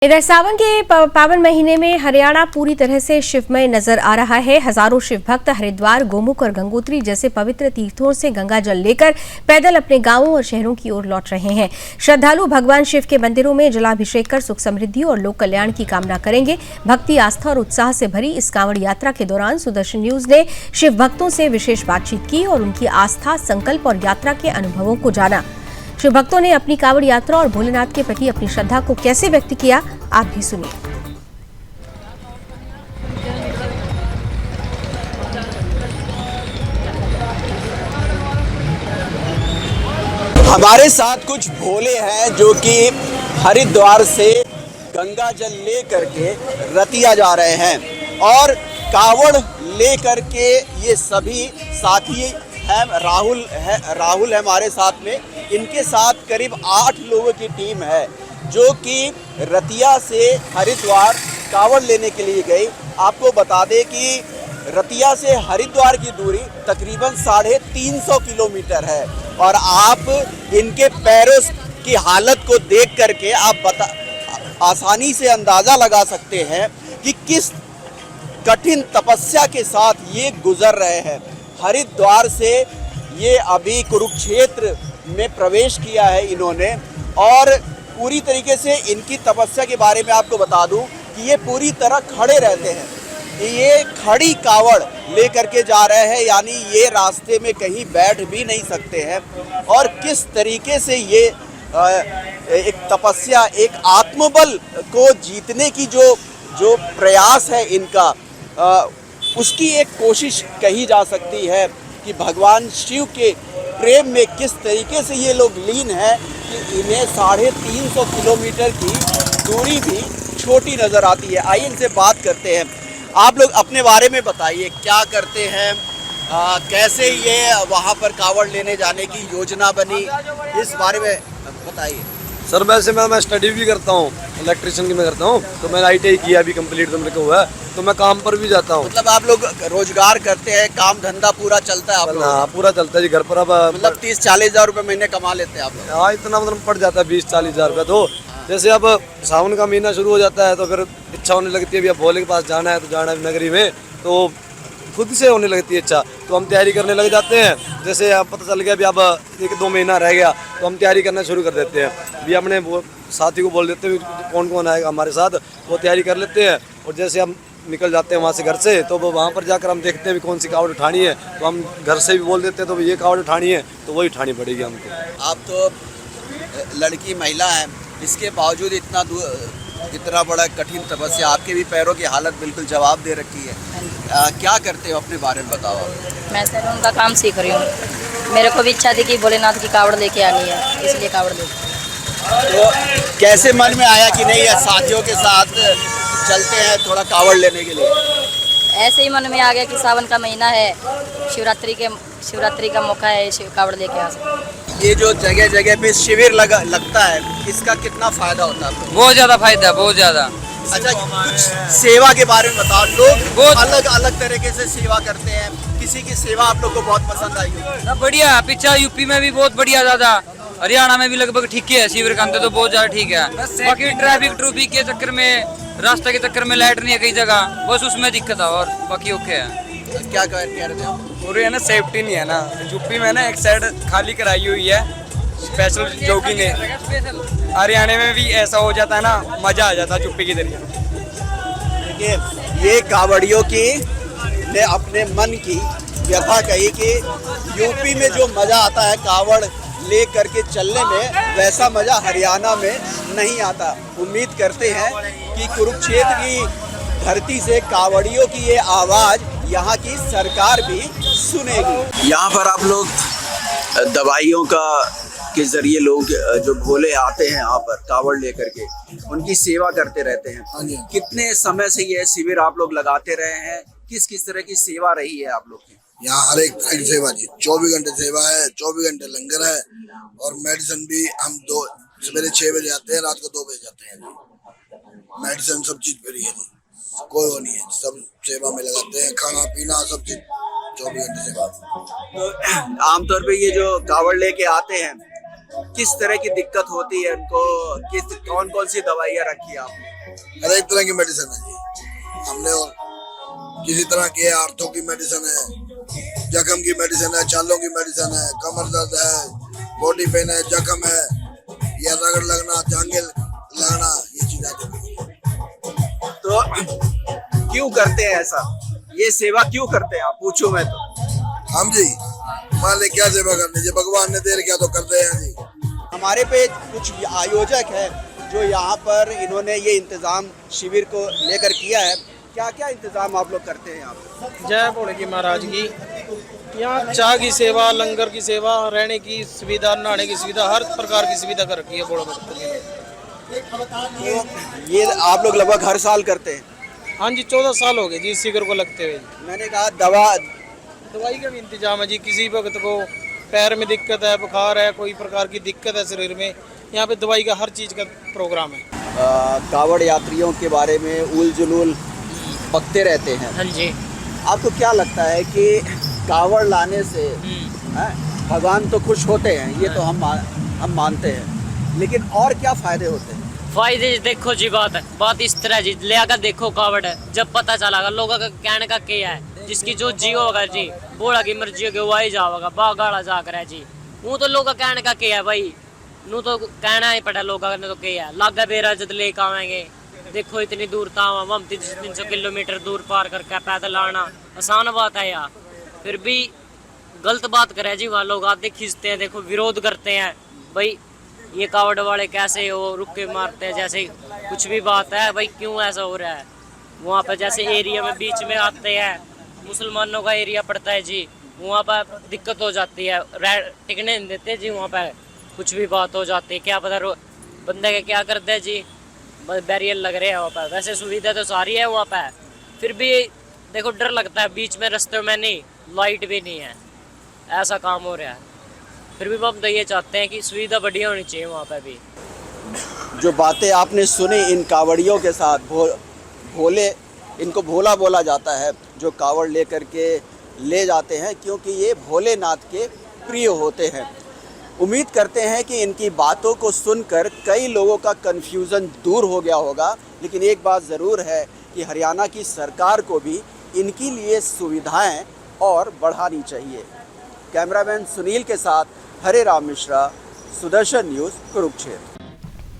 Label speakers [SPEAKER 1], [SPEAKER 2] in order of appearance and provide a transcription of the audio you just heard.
[SPEAKER 1] इधर सावन के पावन महीने में हरियाणा पूरी तरह से शिवमय नजर आ रहा है। हजारों शिव भक्त हरिद्वार, गोमुख और गंगोत्री जैसे पवित्र तीर्थों से गंगा जल लेकर पैदल अपने गांवों और शहरों की ओर लौट रहे हैं। श्रद्धालु भगवान शिव के मंदिरों में जलाभिषेक कर सुख समृद्धि और लोक कल्याण की कामना करेंगे। भक्ति, आस्था और उत्साह से भरी इस कांवड़ यात्रा के दौरान सुदर्शन न्यूज ने शिव भक्तों से विशेष बातचीत की और उनकी आस्था, संकल्प और यात्रा के अनुभवों को जाना। शिव भक्तों ने अपनी कांवड़ यात्रा और भोलेनाथ के प्रति अपनी श्रद्धा को कैसे व्यक्त किया, आप भी सुनिए।
[SPEAKER 2] हमारे साथ कुछ भोले हैं जो कि हरिद्वार से गंगा जल ले करके रतिया जा रहे हैं और कावड़ ले करके ये सभी साथी हैं। राहुल है हमारे साथ में। इनके साथ करीब 8 लोगों की टीम है जो कि रतिया से हरिद्वार कावड़ लेने के लिए गई। आपको बता दें कि रतिया से हरिद्वार की दूरी तकरीबन 350 किलोमीटर है और आप इनके पैरों की हालत को देख करके आप आसानी से अंदाज़ा लगा सकते हैं कि किस कठिन तपस्या के साथ ये गुजर रहे हैं। हरिद्वार से ये अभी कुरुक्षेत्र में प्रवेश किया है इन्होंने और पूरी तरीके से इनकी तपस्या के बारे में आपको बता दूं कि ये पूरी तरह खड़े रहते हैं। ये खड़ी कावड़ ले करके जा रहे हैं, यानी ये रास्ते में कहीं बैठ भी नहीं सकते हैं। और किस तरीके से ये एक तपस्या, एक आत्मबल को जीतने की जो प्रयास है इनका, उसकी एक कोशिश कही जा सकती है कि भगवान शिव के प्रेम में किस तरीके से ये लोग लीन हैं कि इन्हें 350 किलोमीटर की दूरी भी छोटी नज़र आती है। आइए इनसे बात करते हैं। आप लोग अपने बारे में बताइए, क्या करते हैं, कैसे ये वहाँ पर कावड़ लेने जाने की योजना बनी, इस बारे में बताइए।
[SPEAKER 3] सर वैसे मैं स्टडी भी करता हूँ, इलेक्ट्रिशियन की मैं करता हूँ, तो मैंने ITI किया अभी कंप्लीट तो मेरे को हुआ है, तो मैं काम पर भी जाता हूँ।
[SPEAKER 2] मतलब आप लोग रोजगार करते हैं, काम धंधा पूरा चलता है आप लोग?
[SPEAKER 3] हाँ पूरा चलता है जी। घर पर अब
[SPEAKER 2] मतलब 30-40 हज़ार रुपये महीने कमा लेते हैं आप लोग?
[SPEAKER 3] हाँ इतना मतलब पड़ जाता है 20-40 हज़ार रुपये। तो जैसे अब सावन का महीना शुरू हो जाता है तो फिर इच्छा होने लगती है, अभी अब भोले के पास जाना है तो जाना है नगरी में, तो खुद से होने लगती है इच्छा, तो हम तैयारी करने लग जाते हैं। जैसे अब पता चल गया अभी अब 1-2 महीना रह गया तो हम तैयारी करना शुरू कर देते हैं। अभी अपने साथी को बोल देते हैं कौन कौन आएगा हमारे साथ, वो तैयारी कर लेते हैं। और जैसे हम निकल जाते हैं वहाँ से घर से, तो वो वहाँ पर जाकर हम देखते हैं भी कौन सी कावड़ उठानी है, तो हम घर से भी बोल देते हैं तो ये कावड़ उठानी है तो वही उठानी पड़ेगी हमको।
[SPEAKER 2] आप तो लड़की महिला हैं, इसके बावजूद इतना बड़ा कठिन तपस्या, आपके भी पैरों की हालत बिल्कुल जवाब दे रखी है। क्या करते हो, अपने बारे में बताओ।
[SPEAKER 4] मैं सर उनका काम सीख रही हूँ। मेरे को भी इच्छा थी कि भोलेनाथ की कावड़ लेके आनी है, इसलिए कावड़ लेके।
[SPEAKER 2] तो कैसे मन में आया कि नहीं साथियों के साथ चलते हैं थोड़ा कावड़ लेने के लिए?
[SPEAKER 4] ऐसे ही मन में आ गया कि सावन का महीना है, शिवरात्रि का मौका है, कावड़ लेके आ सकते।
[SPEAKER 2] ये जो जगह जगह पे शिविर लगता है, इसका कितना फायदा होता है?
[SPEAKER 5] बहुत ज़्यादा फायदा है, बहुत ज़्यादा।
[SPEAKER 2] अच्छा, कुछ सेवा के बारे में बताओ। लोग बहुत अलग तरीके से सेवा करते हैं, किसी की सेवा आप लोग को बहुत पसंद आई हो?
[SPEAKER 5] बढ़िया, पीछा यूपी में भी बहुत बढ़िया, ज़्यादा हरियाणा में भी लगभग ठीक है। शिविर का तो बहुत ज़्यादा ठीक है। बाकी ट्रैफिक के चक्कर में, रास्ते के चक्कर में लाइट नहीं है कई जगह, बस उसमें दिक्कत है और बाकी ओके है।
[SPEAKER 2] क्या कह रहे थे आप?
[SPEAKER 6] पूरी है ना सेफ्टी नहीं है ना, यूपी में ना एक साइड खाली कराई हुई है स्पेशल जोगी ने। हरियाणा में भी ऐसा हो जाता है ना, मजा आ जाता है यूपी की तरह।
[SPEAKER 2] देखिए, ये कावड़ियों की ने अपने मन की व्यथा कही कि यूपी में जो मजा आता है कावड़ ले करके चलने में, वैसा मजा हरियाणा में नहीं आता। उम्मीद करते हैं कि कुरुक्षेत्र की धरती से कावड़ियों की ये आवाज़ यहाँ की सरकार भी सुनेगी। यहाँ पर आप लोग दवाइयों के जरिए लोग जो भोले आते हैं यहाँ पर कावड़ लेकर के, उनकी सेवा करते रहते हैं। कितने समय से ये शिविर आप लोग लगाते रहे हैं? किस तरह की सेवा रही है आप लोग की?
[SPEAKER 7] यहाँ हर एक सेवा जी, 24 घंटे सेवा है, 24 घंटे लंगर है और मेडिसिन भी हम सवेरे 6 बजे आते हैं, रात को 2 बजे जाते हैं जी। मेडिसिन सब चीज फ्री है जी, कोई वो नहीं है, सब सेवा में लगाते हैं। खाना पीना सब चीज 24 घंटे सेवा।
[SPEAKER 2] तो आमतौर पे ये जो कावड़ लेके आते हैं किस तरह की दिक्कत होती है उनको, किस कौन कौन सी दवाइयाँ रखी है आपने?
[SPEAKER 7] हर एक तरह की मेडिसिन है जी हमने, और किसी तरह के आर्थो की मेडिसिन है, जख्म की मेडिसिन है, चालों की मेडिसिन है, कमर दर्द है, बॉडी पेन है, जख्म है, या रगड़ लगना, जांघें लगना, ये चीज आती है।
[SPEAKER 2] तो क्यों करते हैं ऐसा, ये सेवा क्यों करते हैं आप, पूछूं मैं तो?
[SPEAKER 7] हम जी मान ले क्या सेवा करनी जी, भगवान ने दे रखा तो करते हैं जी।
[SPEAKER 2] हमारे पे कुछ आयोजक है जो यहाँ पर इन्होंने ये इंतजाम शिविर को लेकर किया है। क्या क्या इंतजाम आप लोग करते हैं यहाँ पे?
[SPEAKER 8] जय भोले की महाराज की। यहाँ चाय की सेवा, लंगर की सेवा, रहने की सुविधा, नहाने की सुविधा, हर प्रकार की सुविधा कर रखी है बोड़ो भक्तों के लिए।
[SPEAKER 2] तो ये आप लोग लगभग हर साल करते हैं?
[SPEAKER 8] हाँ जी 14 साल हो गए जी इस शिविर को लगते हुए।
[SPEAKER 2] मैंने कहा
[SPEAKER 8] दवाई का भी इंतजाम है जी, किसी वक्त को पैर में दिक्कत है, बुखार है, कोई प्रकार की दिक्कत है शरीर में, यहाँ पे दवाई का हर चीज़ का प्रोग्राम है।
[SPEAKER 2] कावड़ यात्रियों के बारे में उल जुलूल बकते रहते हैं।
[SPEAKER 9] हाँ जी।
[SPEAKER 2] आपको क्या लगता है कि कावड़ लाने से भगवान तो खुश होते हैं, ये तो हम मानते हैं, लेकिन और क्या फायदे होते हैं?
[SPEAKER 9] फायदे देखो जी, बात इस तरह जी, ले आकर देखो कावड़ जब पता चलागा लोगों का कहने का क्या है, जिसकी जो जी होगा जी, बोला की मर्जी होगी वो ही जाओगा, बागाड़ा जाकर है जी। वो तो लोग का कहने का क्या है भाई, नू तो कहना ही पड़ा लोगों ने, तो क्या है लागा बेरा जब लेकर आवेंगे। देखो इतनी दूर ताम हम 300 किलोमीटर दूर पार करके पैदल आना आसान बात है यार, फिर भी गलत बात करे जी वहाँ लोग आते खींचते हैं, देखो विरोध करते हैं भाई, ये कावड़ वाले कैसे हो रुक के मारते हैं, जैसे कुछ भी बात है भाई क्यों ऐसा हो रहा है। वहाँ पर जैसे एरिया में बीच में आते हैं, मुसलमानों का एरिया पड़ता है जी, वहाँ पर दिक्कत हो जाती है, टिकने नहीं देते जी, वहाँ पर कुछ भी बात हो जाती है, क्या पता बंदे के क्या करते हैं जी, बैरियर लग रहे हैं वहाँ पर। वैसे सुविधा तो सारी है वहाँ पर, फिर भी देखो डर लगता है, बीच में रास्ते में नहीं, लाइट भी नहीं है, ऐसा काम हो रहा है। फिर भी हम तो ये चाहते हैं कि सुविधा बढ़िया होनी चाहिए वहाँ पर भी।
[SPEAKER 2] जो बातें आपने सुनी इन कावड़ियों के साथ, भोले, इनको भोला बोला जाता है, जो कावड़ लेकर के ले जाते हैं, क्योंकि ये भोलेनाथ के प्रिय होते हैं। उम्मीद करते हैं कि इनकी बातों को सुनकर कई लोगों का कन्फ्यूज़न दूर हो गया होगा, लेकिन एक बात ज़रूर है कि हरियाणा की सरकार को भी इनके लिए सुविधाएं और बढ़ानी चाहिए। कैमरामैन सुनील के साथ हरे राम मिश्रा, सुदर्शन न्यूज़, कुरुक्षेत्र।